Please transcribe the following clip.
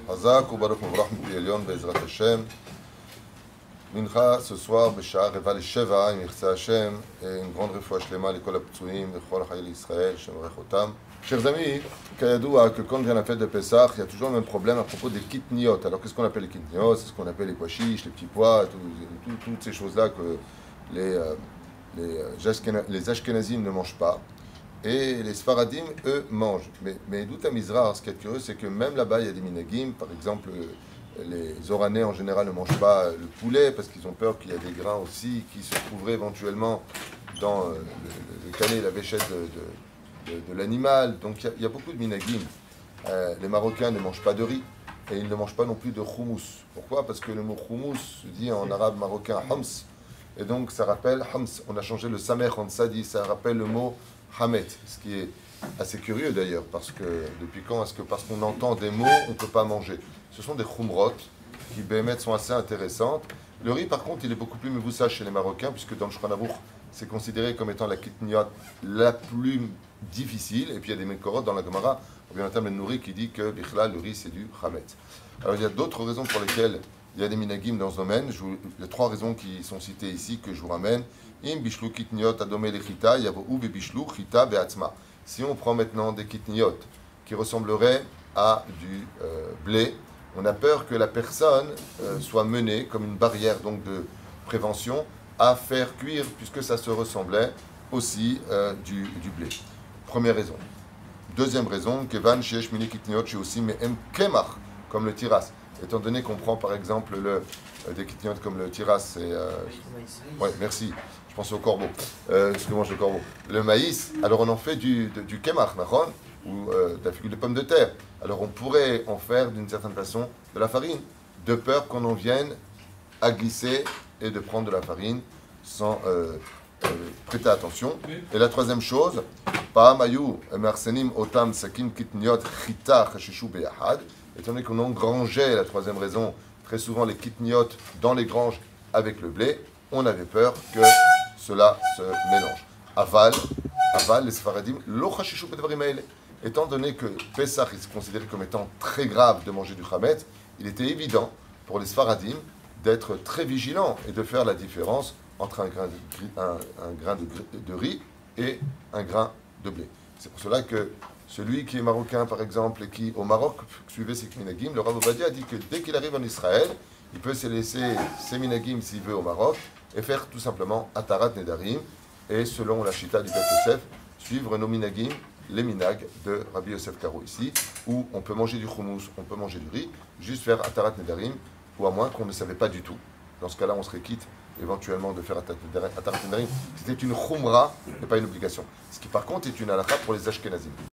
Hazak ou Baruch Muvrach Mipi Elyon Be'ezrat Hashem. Mincha ce soir, Beshar Reval Sheva, Mirza Hashem, et une grande refoua shlema à l'école Aptsuim, Bechol Chayil Israël, Shem Rechotam. Chers amis, Kayadoua, que quand vient la fête de Pessah, il y a toujours le même problème à propos des kitniot. Alors qu'est-ce qu'on appelle les kitniot? C'est ce qu'on appelle les pois chiches, les petits pois, toutes ces choses-là que les Ashkenazim ne mangent pas. Et les Sfaradim, eux, mangent. Mais d'où à Mizrah, ce qui est curieux, c'est que même là-bas, il y a des minagim. Par exemple, les Oranais, en général, ne mangent pas le poulet parce qu'ils ont peur qu'il y a des grains aussi qui se trouveraient éventuellement dans le canet, la véchette de l'animal. Donc, il y a beaucoup de minagim. Les Marocains ne mangent pas de riz et ils ne mangent pas non plus de houmous. Pourquoi? Parce que le mot houmous se dit en arabe marocain hams. Et donc, ça rappelle hams. On a changé le samer en sadi. Ça rappelle le mot Hamet, ce qui est assez curieux d'ailleurs, parce que depuis quand est-ce que parce qu'on entend des mots, on ne peut pas manger? Ce sont des khumrot qui, bémet, sont assez intéressantes. Le riz, par contre, il est beaucoup plus mevoussa chez les Marocains, puisque dans le Shulchan Aruch, c'est considéré comme étant la kitniot la plus difficile. Et puis il y a des mekorot dans la Gemara, Rabbi Ben Nouri, qui dit que le riz, c'est du Hamet. Alors il y a d'autres raisons pour lesquelles il y a des minagim dans ce domaine. Il y a trois raisons qui sont citées ici que je vous ramène. Im bishlu kitniot adome lechita yavou bishlu chita beatzma. Si on prend maintenant des kitniot qui ressembleraient à du blé, on a peur que la personne soit menée comme une barrière donc de prévention à faire cuire, puisque ça se ressemblait aussi du blé. Première raison. Deuxième raison, kevan sheyesh mini kitniot chez aussi mais em kemach comme le tiras. Étant donné qu'on prend par exemple des kitniot comme le tiras, et ouais, merci. Je pense au corbeau. Ce que mange le corbeau. Le maïs, alors on en fait du kemach, ou de la figure de pomme de terre. Alors on pourrait en faire d'une certaine façon de la farine, de peur qu'on en vienne à glisser et de prendre de la farine sans prêter attention. Et la troisième chose, Pa'amayu mersenim otam sakin kitniot chita chashishu beyahad. Étant donné qu'on engrangeait, la troisième raison, très souvent les kitniot dans les granges avec le blé, on avait peur que cela se mélange. Aval, les Sfaradim, lo chashishu bedvarim haele. Étant donné que Pessah est considéré comme étant très grave de manger du Hametz, il était évident pour les Sfaradim d'être très vigilants et de faire la différence entre un grain de riz et un grain de blé. C'est pour cela que celui qui est marocain, par exemple, et qui, au Maroc, suivait ses minagim, le Rav Ovadia a dit que dès qu'il arrive en Israël, il peut se laisser ses minagim, s'il veut, au Maroc, et faire tout simplement Atarat Nedarim, et selon la Shita du Beth Yosef, suivre nos minagim, les minag de Rabbi Yosef Karo ici, où on peut manger du houmous, on peut manger du riz, juste faire Atarat Nedarim, ou à moins qu'on ne savait pas du tout. Dans ce cas-là, on serait quitte éventuellement de faire Atarat Nedarim. C'était une khumra et pas une obligation. Ce qui par contre est une halakha pour les Ashkenazim.